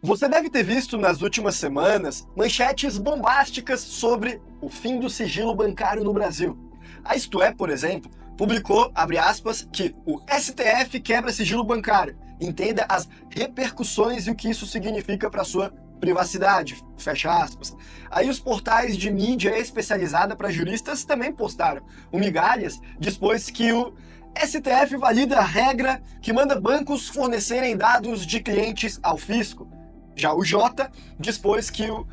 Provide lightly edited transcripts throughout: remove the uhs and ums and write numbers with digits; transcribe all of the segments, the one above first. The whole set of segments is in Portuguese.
Você deve ter visto nas últimas semanas manchetes bombásticas sobre o fim do sigilo bancário no Brasil. A Isto É, por exemplo, publicou, abre aspas, que o STF quebra sigilo bancário. Entenda as repercussões e o que isso significa para sua privacidade, fecha aspas. Aí os portais de mídia especializada para juristas também postaram. O Migalhas dispôs que o STF valida a regra que manda bancos fornecerem dados de clientes ao fisco. Já o Jota dispôs que o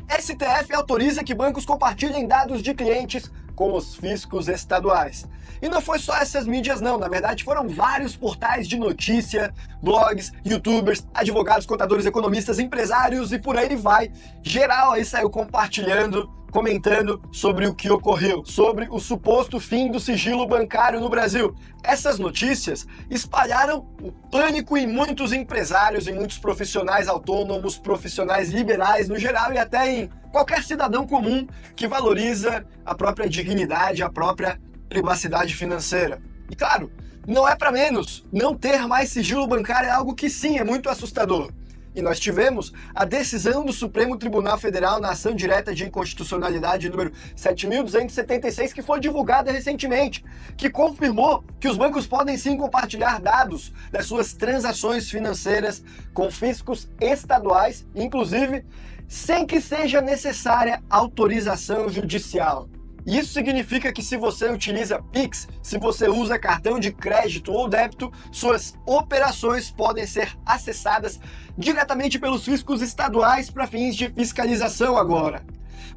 STF autoriza que bancos compartilhem dados de clientes com os fiscos estaduais. E não foi só essas mídias não, na verdade foram vários portais de notícia, blogs, youtubers, advogados, contadores, economistas, empresários e por aí vai. Geral aí saiu compartilhando, comentando sobre o que ocorreu, sobre o suposto fim do sigilo bancário no Brasil. Essas notícias espalharam o pânico em muitos empresários, em muitos profissionais autônomos, profissionais liberais no geral e até em qualquer cidadão comum que valoriza a própria dignidade, a própria privacidade financeira. E claro, não é para menos, não ter mais sigilo bancário é algo que sim, é muito assustador. E nós tivemos a decisão do Supremo Tribunal Federal na ação direta de inconstitucionalidade número 7.276, que foi divulgada recentemente, que confirmou que os bancos podem sim compartilhar dados das suas transações financeiras com fiscos estaduais, inclusive sem que seja necessária autorização judicial. Isso significa que se você utiliza Pix, se você usa cartão de crédito ou débito, suas operações podem ser acessadas diretamente pelos fiscos estaduais para fins de fiscalização agora.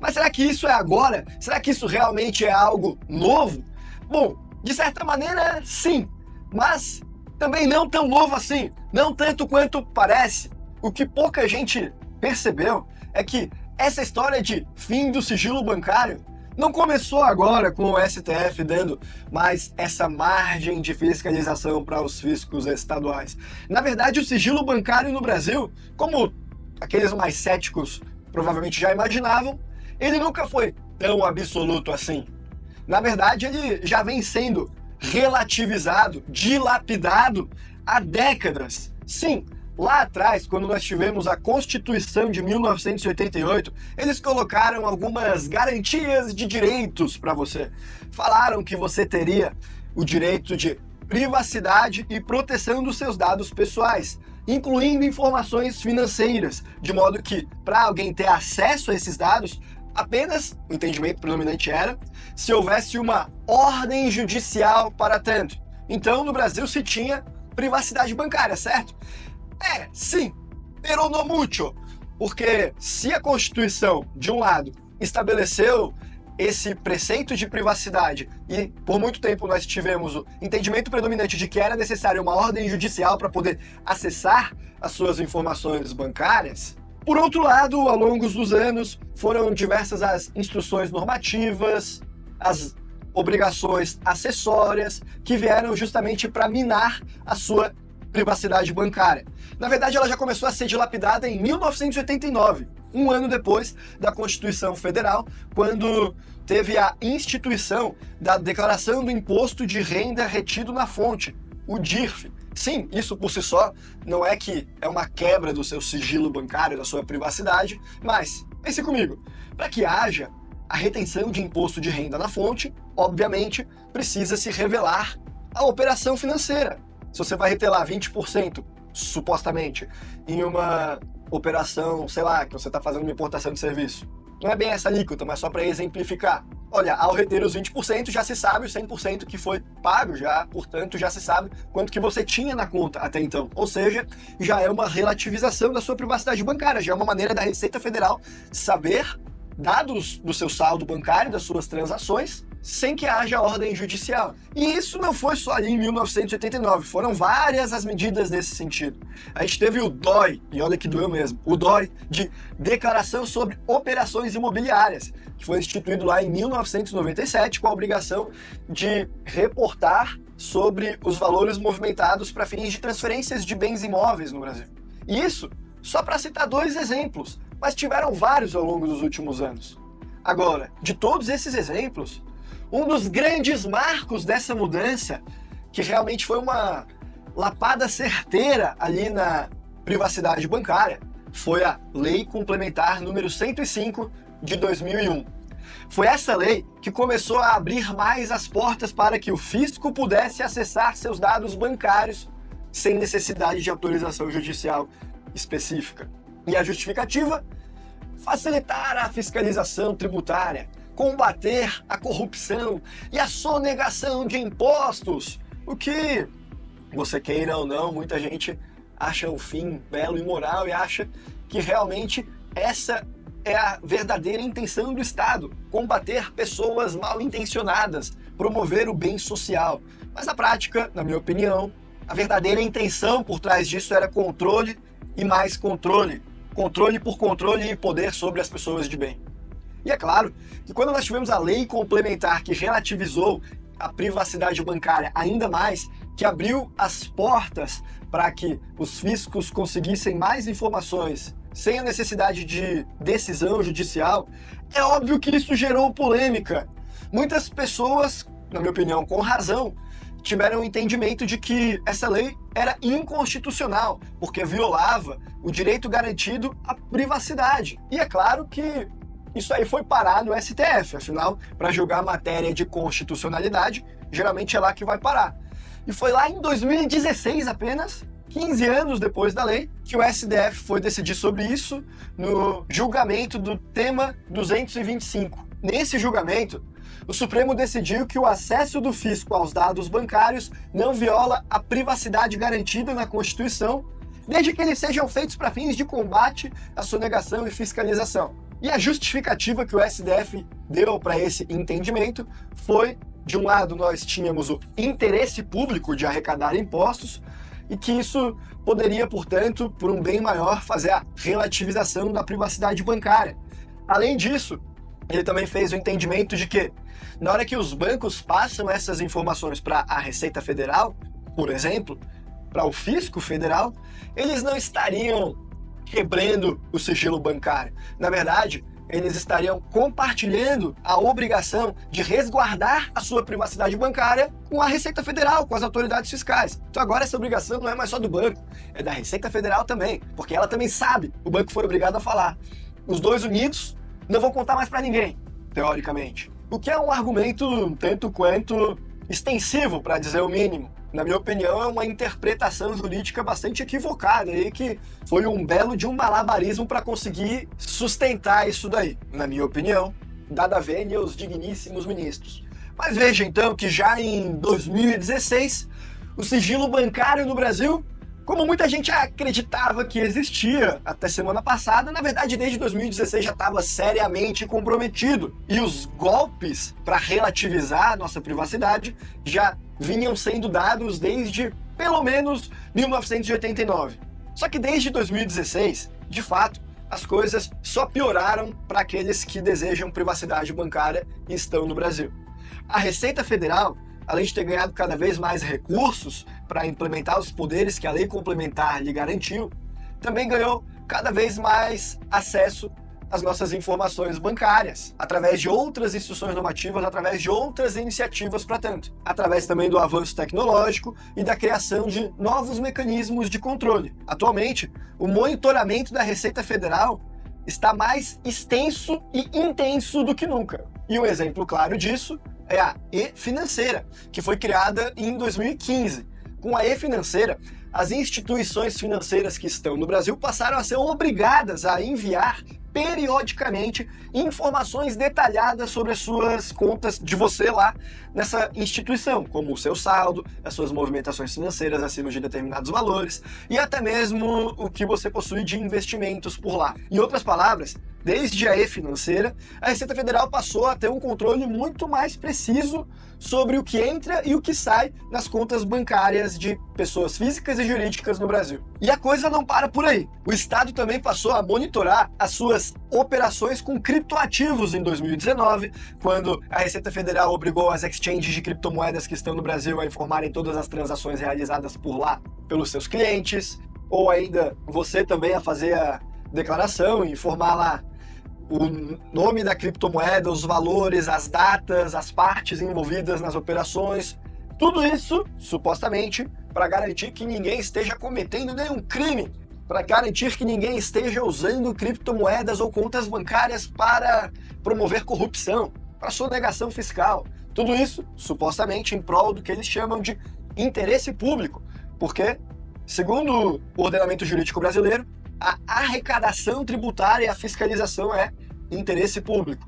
Mas será que isso é agora? Será que isso realmente é algo novo? Bom, de certa maneira, sim, mas também não tão novo assim, não tanto quanto parece. O que pouca gente percebeu é que essa história de fim do sigilo bancário não começou agora com o STF dando mais essa margem de fiscalização para os fiscos estaduais. Na verdade, o sigilo bancário no Brasil, como aqueles mais céticos provavelmente já imaginavam, ele nunca foi tão absoluto assim. Na verdade, ele já vem sendo relativizado, dilapidado há décadas. Sim, lá atrás, quando nós tivemos a Constituição de 1988, eles colocaram algumas garantias de direitos para você. Falaram que você teria o direito de privacidade e proteção dos seus dados pessoais, incluindo informações financeiras, de modo que, para alguém ter acesso a esses dados, apenas, o entendimento predominante era, se houvesse uma ordem judicial para tanto. Então, no Brasil se tinha privacidade bancária, certo? Sim, pero no mucho, porque se a Constituição, de um lado, estabeleceu esse preceito de privacidade e por muito tempo nós tivemos o entendimento predominante de que era necessária uma ordem judicial para poder acessar as suas informações bancárias, por outro lado, ao longo dos anos, foram diversas as instruções normativas, as obrigações acessórias que vieram justamente para minar a sua privacidade bancária. Na verdade, ela já começou a ser dilapidada em 1989, um ano depois da Constituição Federal, quando teve a instituição da Declaração do Imposto de Renda Retido na Fonte, o DIRF. Sim, isso por si só não é que é uma quebra do seu sigilo bancário, da sua privacidade, mas, pense comigo, para que haja a retenção de imposto de renda na fonte, obviamente, precisa se revelar a operação financeira. Se você vai reter lá 20%, supostamente, em uma operação, sei lá, que você está fazendo uma importação de serviço, não é bem essa alíquota, mas só para exemplificar. Olha, ao reter os 20%, já se sabe o 100% que foi pago já, portanto, já se sabe quanto que você tinha na conta até então. Ou seja, já é uma relativização da sua privacidade bancária, já é uma maneira da Receita Federal saber dados do seu saldo bancário, das suas transações, sem que haja ordem judicial. E isso não foi só ali em 1989, foram várias as medidas nesse sentido. A gente teve o DOI, e olha que doeu mesmo, o DOI de Declaração sobre Operações Imobiliárias, que foi instituído lá em 1997 com a obrigação de reportar sobre os valores movimentados para fins de transferências de bens imóveis no Brasil. E isso só para citar dois exemplos, mas tiveram vários ao longo dos últimos anos. Agora, de todos esses exemplos, um dos grandes marcos dessa mudança, que realmente foi uma lapada certeira ali na privacidade bancária, foi a Lei Complementar número 105 de 2001. Foi essa lei que começou a abrir mais as portas para que o fisco pudesse acessar seus dados bancários sem necessidade de autorização judicial específica. E a justificativa? Facilitar a fiscalização tributária, combater a corrupção e a sonegação de impostos, o que, você queira ou não, muita gente acha o fim belo e moral e acha que realmente essa é a verdadeira intenção do Estado, combater pessoas mal intencionadas, promover o bem social. Mas na prática, na minha opinião, a verdadeira intenção por trás disso era controle e mais controle. Controle por controle e poder sobre as pessoas de bem. E é claro que quando nós tivemos a lei complementar que relativizou a privacidade bancária ainda mais, que abriu as portas para que os fiscos conseguissem mais informações sem a necessidade de decisão judicial, é óbvio que isso gerou polêmica. Muitas pessoas, na minha opinião, com razão, tiveram o entendimento de que essa lei era inconstitucional, porque violava o direito garantido à privacidade. E é claro que isso aí foi parar no STF, afinal, para julgar matéria de constitucionalidade, geralmente é lá que vai parar. E foi lá em 2016 apenas, 15 anos depois da lei, que o STF foi decidir sobre isso no julgamento do tema 225. Nesse julgamento, o Supremo decidiu que o acesso do fisco aos dados bancários não viola a privacidade garantida na Constituição, desde que eles sejam feitos para fins de combate à sonegação e fiscalização. E a justificativa que o STF deu para esse entendimento foi, de um lado, nós tínhamos o interesse público de arrecadar impostos, e que isso poderia, portanto, por um bem maior, fazer a relativização da privacidade bancária. Além disso, ele também fez o entendimento de que, na hora que os bancos passam essas informações para a Receita Federal, por exemplo, para o Fisco Federal, eles não estariam quebrando o sigilo bancário. Na verdade, eles estariam compartilhando a obrigação de resguardar a sua privacidade bancária com a Receita Federal, com as autoridades fiscais. Então agora essa obrigação não é mais só do banco, é da Receita Federal também, porque ela também sabe, o banco foi obrigado a falar. Os dois unidos não vão contar mais para ninguém, teoricamente. O que é um argumento um tanto quanto extensivo, para dizer o mínimo. Na minha opinião, é uma interpretação jurídica bastante equivocada e que foi um belo de um malabarismo para conseguir sustentar isso daí, na minha opinião, dada a vênia aos digníssimos ministros. Mas veja então que já em 2016, o sigilo bancário no Brasil, como muita gente acreditava que existia até semana passada, na verdade desde 2016 já estava seriamente comprometido. E os golpes para relativizar a nossa privacidade já vinham sendo dados desde pelo menos 1989. Só que desde 2016, de fato, as coisas só pioraram para aqueles que desejam privacidade bancária e estão no Brasil. A Receita Federal, além de ter ganhado cada vez mais recursos para implementar os poderes que a lei complementar lhe garantiu, também ganhou cada vez mais acesso às nossas informações bancárias, através de outras instituições normativas, através de outras iniciativas para tanto, através também do avanço tecnológico e da criação de novos mecanismos de controle. Atualmente, o monitoramento da Receita Federal está mais extenso e intenso do que nunca. E um exemplo claro disso é a E-Financeira, que foi criada em 2015. Com a E-Financeira, as instituições financeiras que estão no Brasil passaram a ser obrigadas a enviar periodicamente informações detalhadas sobre as suas contas de você lá nessa instituição, como o seu saldo, as suas movimentações financeiras acima de determinados valores e até mesmo o que você possui de investimentos por lá. Em outras palavras, desde a E-Financeira, a Receita Federal passou a ter um controle muito mais preciso sobre o que entra e o que sai nas contas bancárias de pessoas físicas e jurídicas no Brasil. E a coisa não para por aí. O Estado também passou a monitorar as suas operações com criptoativos em 2019, quando a Receita Federal obrigou as exchanges de criptomoedas que estão no Brasil a informarem todas as transações realizadas por lá pelos seus clientes, ou ainda você também a fazer a declaração e informar lá o nome da criptomoeda, os valores, as datas, as partes envolvidas nas operações. Tudo isso, supostamente, para garantir que ninguém esteja cometendo nenhum crime, para garantir que ninguém esteja usando criptomoedas ou contas bancárias para promover corrupção, para sonegação fiscal. Tudo isso, supostamente, em prol do que eles chamam de interesse público, porque, segundo o ordenamento jurídico brasileiro, a arrecadação tributária e a fiscalização é interesse público.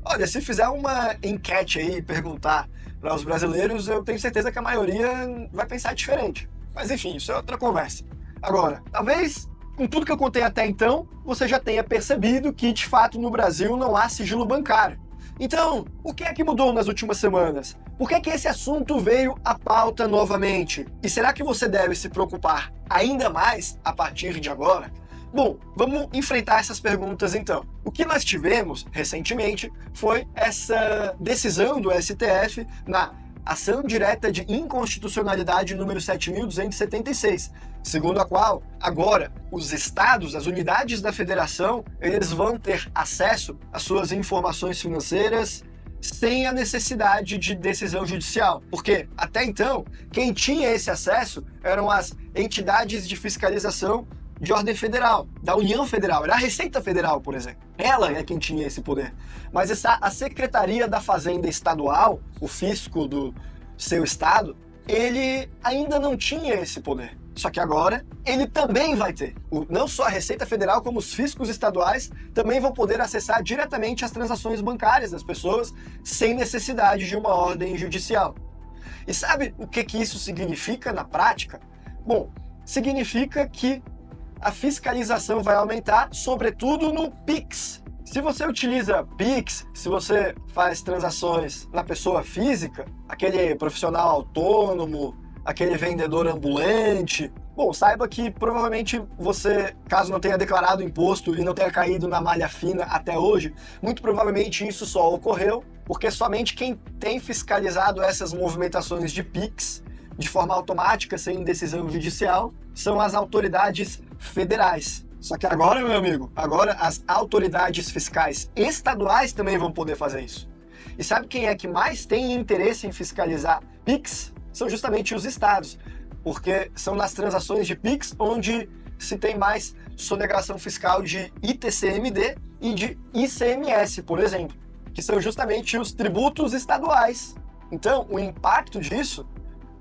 Olha, se fizer uma enquete aí e perguntar para os brasileiros, eu tenho certeza que a maioria vai pensar diferente. Mas enfim, isso é outra conversa. Agora, talvez com tudo que eu contei até então, você já tenha percebido que de fato no Brasil não há sigilo bancário. Então, o que é que mudou nas últimas semanas? Por que é que esse assunto veio à pauta novamente? E será que você deve se preocupar ainda mais a partir de agora? Bom, vamos enfrentar essas perguntas então. O que nós tivemos recentemente foi essa decisão do STF na Ação Direta de Inconstitucionalidade número 7.276, segundo a qual, agora, os estados, as unidades da federação, eles vão ter acesso às suas informações financeiras sem a necessidade de decisão judicial. Porque, até então, quem tinha esse acesso eram as entidades de fiscalização de ordem federal, da União Federal, era a Receita Federal, por exemplo. Ela é quem tinha esse poder. Mas a Secretaria da Fazenda Estadual, o fisco do seu estado, ele ainda não tinha esse poder. Só que agora ele também vai ter. Não só a Receita Federal, como os fiscos estaduais também vão poder acessar diretamente as transações bancárias das pessoas sem necessidade de uma ordem judicial. E sabe o que isso significa na prática? Bom, significa que a fiscalização vai aumentar, sobretudo no Pix. Se você utiliza Pix, se você faz transações na pessoa física, aquele profissional autônomo, aquele vendedor ambulante, bom, saiba que provavelmente você, caso não tenha declarado imposto e não tenha caído na malha fina até hoje, muito provavelmente isso só ocorreu porque somente quem tem fiscalizado essas movimentações de Pix de forma automática, sem decisão judicial, são as autoridades federais. Só que agora, meu amigo, agora as autoridades fiscais estaduais também vão poder fazer isso. E sabe quem é que mais tem interesse em fiscalizar Pix? São justamente os estados, porque são nas transações de Pix onde se tem mais sonegação fiscal de ITCMD e de ICMS, por exemplo, que são justamente os tributos estaduais. Então, o impacto disso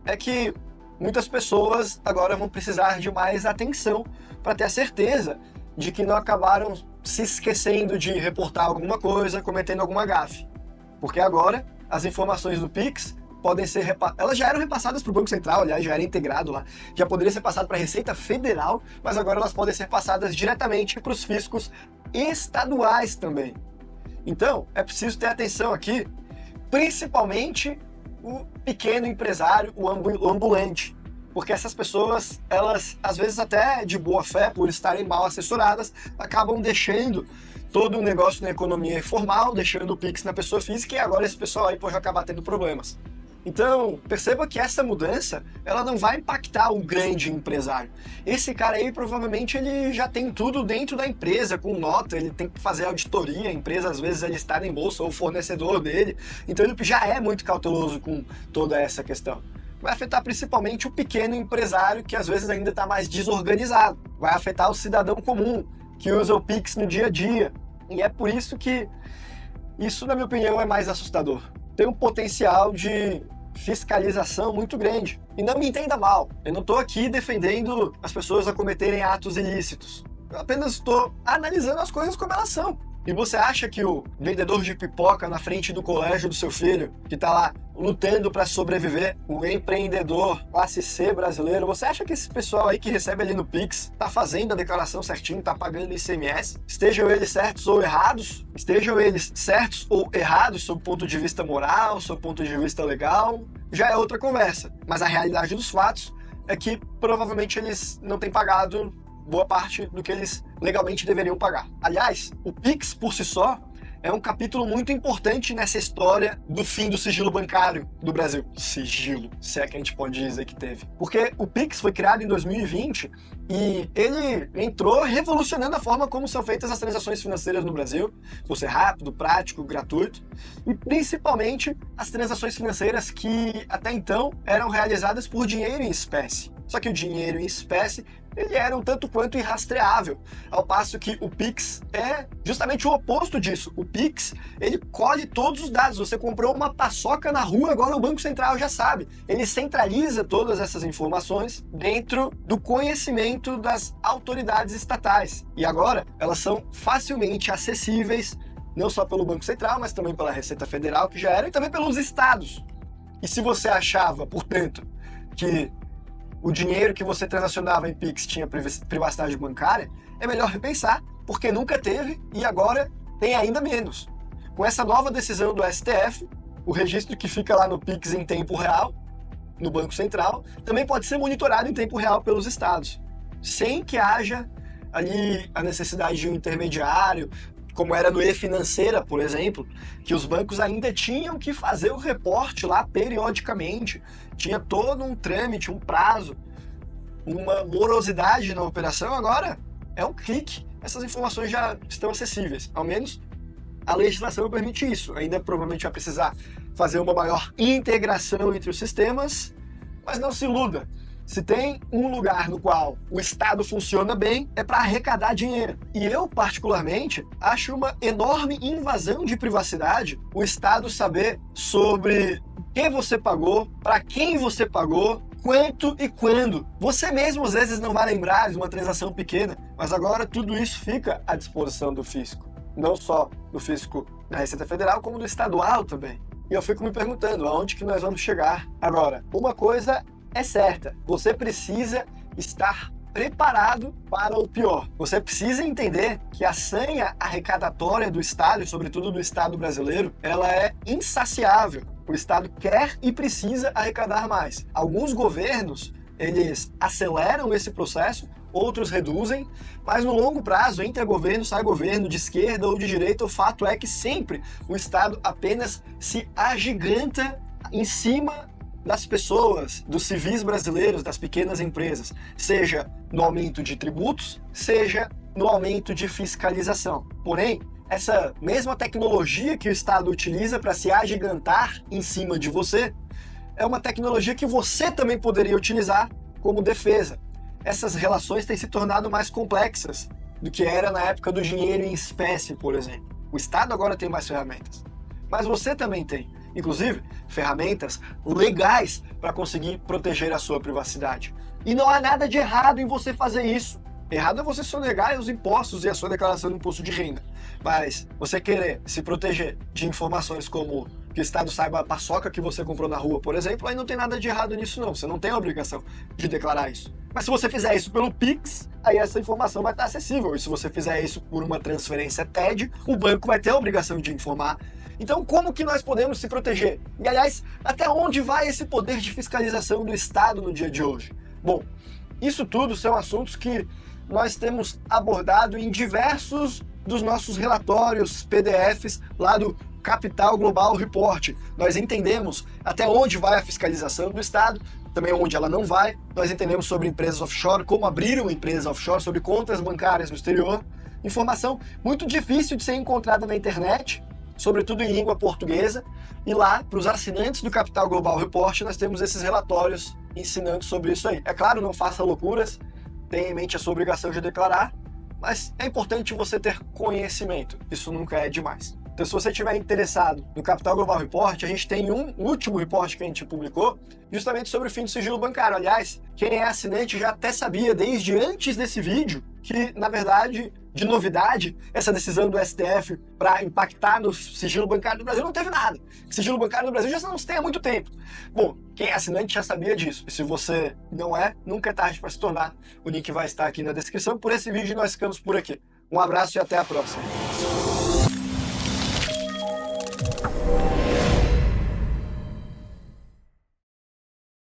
é que muitas pessoas agora vão precisar de mais atenção para ter a certeza de que não acabaram se esquecendo de reportar alguma coisa, cometendo alguma gafe. Porque agora as informações do Pix podem ser elas já eram repassadas para o Banco Central, aliás, já era integrado lá, já poderia ser passado para a Receita Federal, mas agora elas podem ser passadas diretamente para os fiscos estaduais também. Então, é preciso ter atenção aqui, principalmente o pequeno empresário, o ambulante. Porque essas pessoas, elas, às vezes até de boa fé, por estarem mal assessoradas, acabam deixando todo o negócio na economia informal, deixando o Pix na pessoa física, e agora esse pessoal aí pode acabar tendo problemas. Então, perceba que essa mudança, ela não vai impactar o grande empresário. Esse cara aí, provavelmente, ele já tem tudo dentro da empresa, com nota, ele tem que fazer auditoria, a empresa, às vezes, ele está em bolsa, ou o fornecedor dele, então ele já é muito cauteloso com toda essa questão. Vai afetar principalmente o pequeno empresário, que às vezes ainda está mais desorganizado. Vai afetar o cidadão comum, que usa o Pix no dia a dia. E é por isso que isso, na minha opinião, é mais assustador. Tem um potencial de fiscalização muito grande. E não me entenda mal, eu não estou aqui defendendo as pessoas a cometerem atos ilícitos. Eu apenas estou analisando as coisas como elas são. E você acha que o vendedor de pipoca na frente do colégio do seu filho, que está lá lutando para sobreviver, o empreendedor classe C brasileiro, você acha que esse pessoal aí que recebe ali no Pix está fazendo a declaração certinho, está pagando ICMS? Estejam eles certos ou errados, sob o ponto de vista moral, sob o ponto de vista legal, já é outra conversa. Mas a realidade dos fatos é que provavelmente eles não têm pagado boa parte do que eles legalmente deveriam pagar. Aliás, o Pix por si só é um capítulo muito importante nessa história do fim do sigilo bancário do Brasil. Sigilo, se é que a gente pode dizer que teve. Porque o Pix foi criado em 2020 e ele entrou revolucionando a forma como são feitas as transações financeiras no Brasil, por ser rápido, prático, gratuito, e principalmente as transações financeiras que até então eram realizadas por dinheiro em espécie. Só que o dinheiro em espécie ele era um tanto quanto irrastreável, ao passo que o Pix é justamente o oposto disso. O Pix, ele colhe todos os dados. Você comprou uma paçoca na rua, agora o Banco Central já sabe. Ele centraliza todas essas informações dentro do conhecimento das autoridades estatais. E agora elas são facilmente acessíveis, não só pelo Banco Central, mas também pela Receita Federal, que já era, e também pelos estados. E se você achava, portanto, que o dinheiro que você transacionava em Pix tinha privacidade bancária, é melhor repensar, porque nunca teve e agora tem ainda menos. Com essa nova decisão do STF, o registro que fica lá no Pix em tempo real, no Banco Central, também pode ser monitorado em tempo real pelos estados, sem que haja ali a necessidade de um intermediário, como era no e-Financeira, por exemplo, que os bancos ainda tinham que fazer o reporte lá periodicamente, tinha todo um trâmite, um prazo, uma morosidade na operação. Agora é um clique, essas informações já estão acessíveis, ao menos a legislação permite isso. Ainda provavelmente vai precisar fazer uma maior integração entre os sistemas, mas não se iluda. Se tem um lugar no qual o Estado funciona bem, é para arrecadar dinheiro. E eu, particularmente, acho uma enorme invasão de privacidade o Estado saber sobre o que você pagou, para quem você pagou, quanto e quando. Você mesmo às vezes não vai lembrar de uma transação pequena, mas agora tudo isso fica à disposição do fisco. Não só do fisco da Receita Federal, como do estadual também. E eu fico me perguntando, aonde que nós vamos chegar agora? Uma coisa é certa, você precisa estar preparado para o pior. Você precisa entender que a sanha arrecadatória do Estado, e sobretudo do Estado brasileiro, ela é insaciável. O Estado quer e precisa arrecadar mais. Alguns governos, eles aceleram esse processo, outros reduzem, mas no longo prazo, entra governo, sai governo, de esquerda ou de direita, o fato é que sempre o Estado apenas se agiganta em cima das pessoas, dos civis brasileiros, das pequenas empresas, seja no aumento de tributos, seja no aumento de fiscalização. Porém, essa mesma tecnologia que o Estado utiliza para se agigantar em cima de você, é uma tecnologia que você também poderia utilizar como defesa. Essas relações têm se tornado mais complexas do que era na época do dinheiro em espécie, por exemplo. O Estado agora tem mais ferramentas, mas você também tem. Inclusive, ferramentas legais para conseguir proteger a sua privacidade. E não há nada de errado em você fazer isso. Errado é você sonegar os impostos e a sua declaração de imposto de renda. Mas você querer se proteger de informações como que o Estado saiba a paçoca que você comprou na rua, por exemplo, aí não tem nada de errado nisso não. Você não tem a obrigação de declarar isso. Mas se você fizer isso pelo Pix, aí essa informação vai estar acessível. E se você fizer isso por uma transferência TED, o banco vai ter a obrigação de informar. Então, como que nós podemos se proteger? E, aliás, até onde vai esse poder de fiscalização do Estado no dia de hoje? Bom, isso tudo são assuntos que nós temos abordado em diversos dos nossos relatórios PDFs lá do Capital Global Report. Nós entendemos até onde vai a fiscalização do Estado, também onde ela não vai. Nós entendemos sobre empresas offshore, como abrir uma empresa offshore, sobre contas bancárias no exterior. Informação muito difícil de ser encontrada na internet, sobretudo em língua portuguesa, e lá, para os assinantes do Capital Global Report, nós temos esses relatórios ensinando sobre isso aí. É claro, não faça loucuras, tenha em mente a sua obrigação de declarar, mas é importante você ter conhecimento, isso nunca é demais. Então, se você estiver interessado no Capital Global Report, a gente tem um último report que a gente publicou, justamente sobre o fim do sigilo bancário. Aliás, quem é assinante já até sabia, desde antes desse vídeo, que, na verdade, de novidade, essa decisão do STF para impactar no sigilo bancário do Brasil não teve nada. O sigilo bancário do Brasil já não se tem há muito tempo. Bom, quem é assinante já sabia disso. E se você não é, nunca é tarde para se tornar. O link vai estar aqui na descrição. Por esse vídeo nós ficamos por aqui. Um abraço e até a próxima.